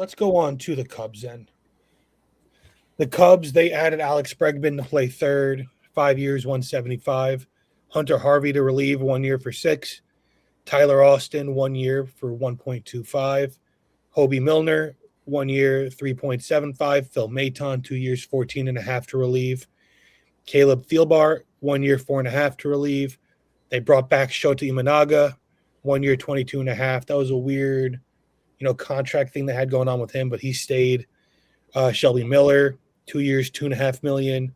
let's go on to the Cubs then. The Cubs, they added Alex Bregman to play third, 5 years, 175. Hunter Harvey to relieve 1 year for 6. Tyler Austin, 1 year for 1.25. Hobie Milner, 1 year, 3.75. Phil Maton, 2 years, 14 and a half to relieve. Caleb Thielbar, 1 year, 4.5 to relieve. They brought back Shota Imanaga, 1 year, 22 and a half. That was a weird, contract thing they had going on with him, but he stayed. Shelby Miller, 2 years, 2.5 million.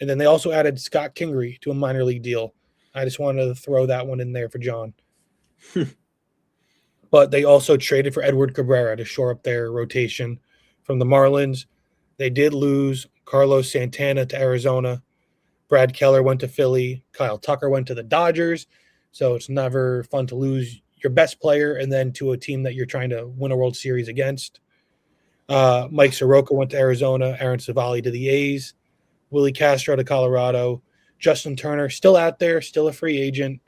And then they also added Scott Kingery to a minor league deal. I just wanted to throw that one in there for John. But they also traded for Edward Cabrera to shore up their rotation from the Marlins. They did lose Carlos Santana to Arizona. Brad Keller went to Philly. Kyle Tucker went to the Dodgers. So it's never fun to lose your best player and then to a team that you're trying to win a World Series against. Mike Soroka went to Arizona. Aaron Savali to the A's. Willie Castro to Colorado. Justin Turner still out there, still a free agent,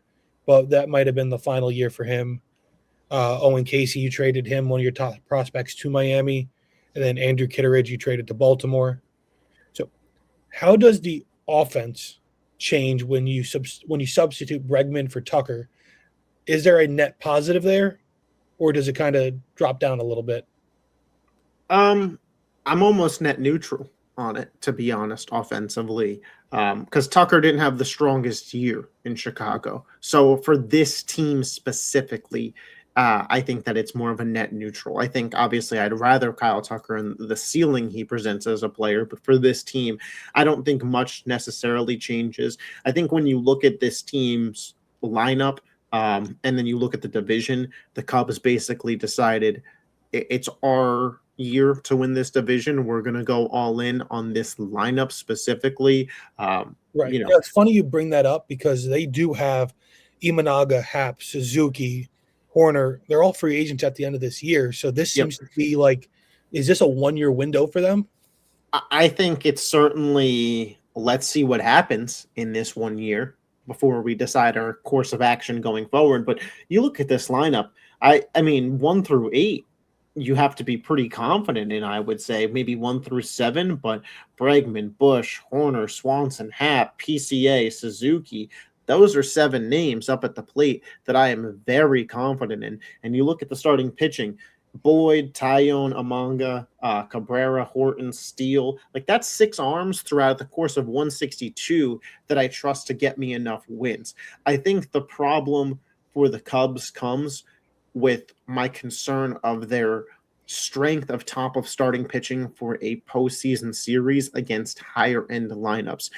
but that might have been the final year for him. Owen Casey, you traded him, one of your top prospects, to Miami. And then Andrew Kitteridge, you traded to Baltimore. So how does the offense change when you substitute Bregman for Tucker? Is there a net positive there, or does it kind of drop down a little bit? I'm almost net neutral on it, to be honest, offensively, because Tucker didn't have the strongest year in Chicago. So for this team specifically, I think that it's more of a net neutral. I think obviously I'd rather Kyle Tucker and the ceiling he presents as a player, but for this team, I don't think much necessarily changes. I think when you look at this team's lineup, and then you look at the division, the Cubs basically decided it's our year to win this division. We're going to go all in on this lineup specifically. Right. Yeah, it's funny you bring that up because they do have Imanaga, Happ, Suzuki, Horner. They're all free agents at the end of this year. So this seems to be like, is this a 1 year window for them? I think it's certainly, let's see what happens in this 1 year before we decide our course of action going forward. But you look at this lineup, I mean, 1 through 8, you have to be pretty confident in, I would say, maybe 1 through 7, but Bregman, Bush, Horner, Swanson, Happ, PCA, Suzuki, those are 7 names up at the plate that I am very confident in. And you look at the starting pitching, Boyd, Tyone, Amanga, Cabrera, Horton, Steele, like that's 6 arms throughout the course of 162 that I trust to get me enough wins. I think the problem for the Cubs comes with my concern of their strength of top of starting pitching for a postseason series against higher end lineups.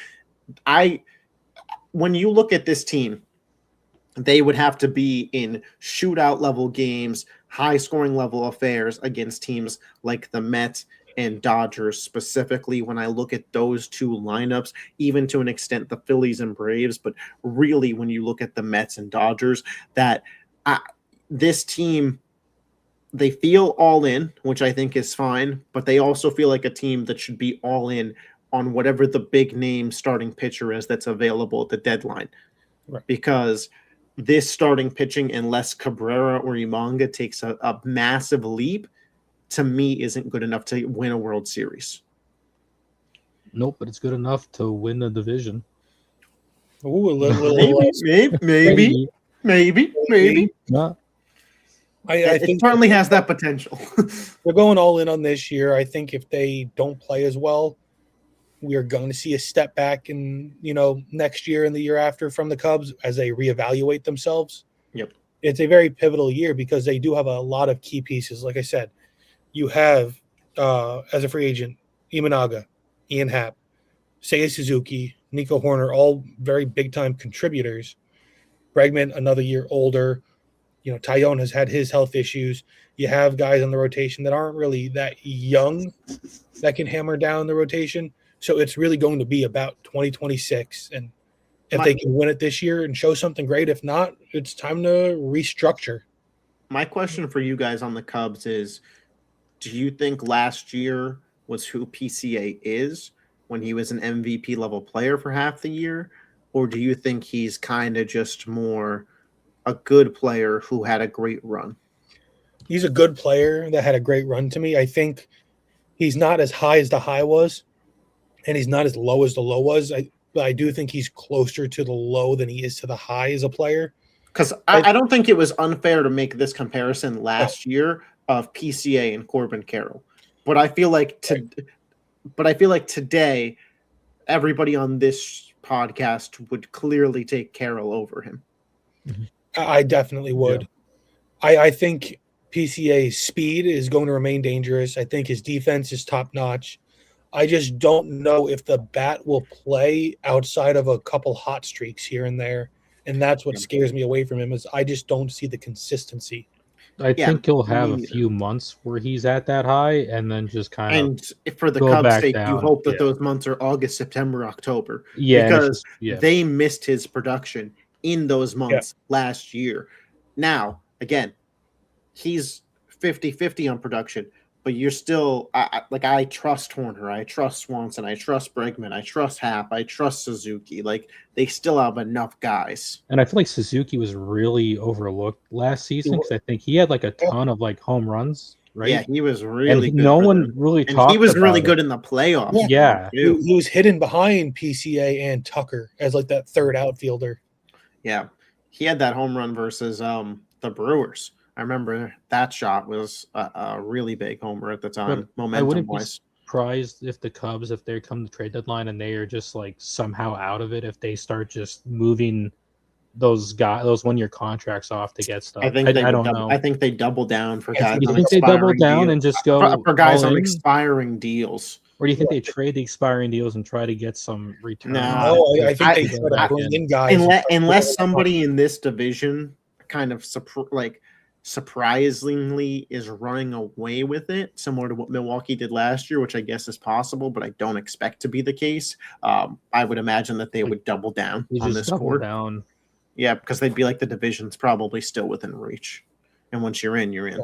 When you look at this team, they would have to be in shootout level games, high scoring level affairs against teams like the Mets and Dodgers, specifically when I look at those 2 lineups, even to an extent the Phillies and Braves, but really when you look at the Mets and Dodgers, that this team, they feel all in, which I think is fine, but they also feel like a team that should be all in on whatever the big name starting pitcher is that's available at the deadline. Right. Because this starting pitching, unless Cabrera or Imanga takes a massive leap, to me isn't good enough to win a World Series. Nope, but it's good enough to win the division. Ooh, maybe. No. I think it certainly has that potential. They're going all in on this year. I think if they don't play as well, we are going to see a step back in, next year and the year after from the Cubs as they reevaluate themselves. Yep. It's a very pivotal year because they do have a lot of key pieces. Like I said, you have, as a free agent, Imanaga, Ian Happ, Seiya Suzuki, Nico Horner, all very big-time contributors. Bregman, another year older. Tyone has had his health issues. You have guys on the rotation that aren't really that young that can hammer down the rotation. So it's really going to be about 2026. And if they can win it this year and show something great, if not, it's time to restructure. My question for you guys on the Cubs is, do you think last year was who PCA is when he was an MVP level player for half the year? Or do you think he's kind of just more a good player who had a great run? He's a good player that had a great run to me. I think he's not as high as the high was, and he's not as low as the low was. But I do think he's closer to the low than he is to the high as a player. Because I don't think it was unfair to make this comparison last year of PCA and Corbin Carroll, but I feel like today everybody on this podcast would clearly take Carroll over him. I definitely would. I think PCA's speed is going to remain dangerous. I think his defense is top notch. I just don't know if the bat will play outside of a couple hot streaks here and there. And that's what scares me away from him is I just don't see the consistency. I think he'll have a few months where he's at that high and then just kind of. And for the go Cubs' back sake, down. you hope that those months are August, September, October. Yeah, Because yeah. they missed his production in those months last year. Now, again, he's 50-50 on production, but you're still I trust Horner, I trust Swanson, I trust Bregman, I trust Happ, I trust Suzuki. Like they still have enough guys. And I feel like Suzuki was really overlooked last season because I think he had like a ton of like home runs, right? Yeah, he was really and good. no for one them. really And talked he was really about good it. in the playoffs. Yeah. too. He was hidden behind PCA and Tucker as like that third outfielder. Yeah. He had that home run versus the Brewers. I remember that shot was a really big homer at the time, I momentum wouldn't be wise. surprised if the Cubs, if they come to trade deadline and they are just like somehow out of it, if they start just moving those 1-year contracts off to get stuff. I think I don't know. I think they double down for guys. You on think they double expiring down deals. and just go for guys all on in? expiring deals? Or do you think they trade the expiring deals and try to get some return? No, on it No, I to think they get try to back bring in? in guys. Unless somebody in this division kind of surprisingly is running away with it, similar to what Milwaukee did last year, which I guess is possible, but I don't expect to be the case. I would imagine that they would double down You on just this double core. down. Yeah, because they'd be like the division's probably still within reach, and once you're in, you're in.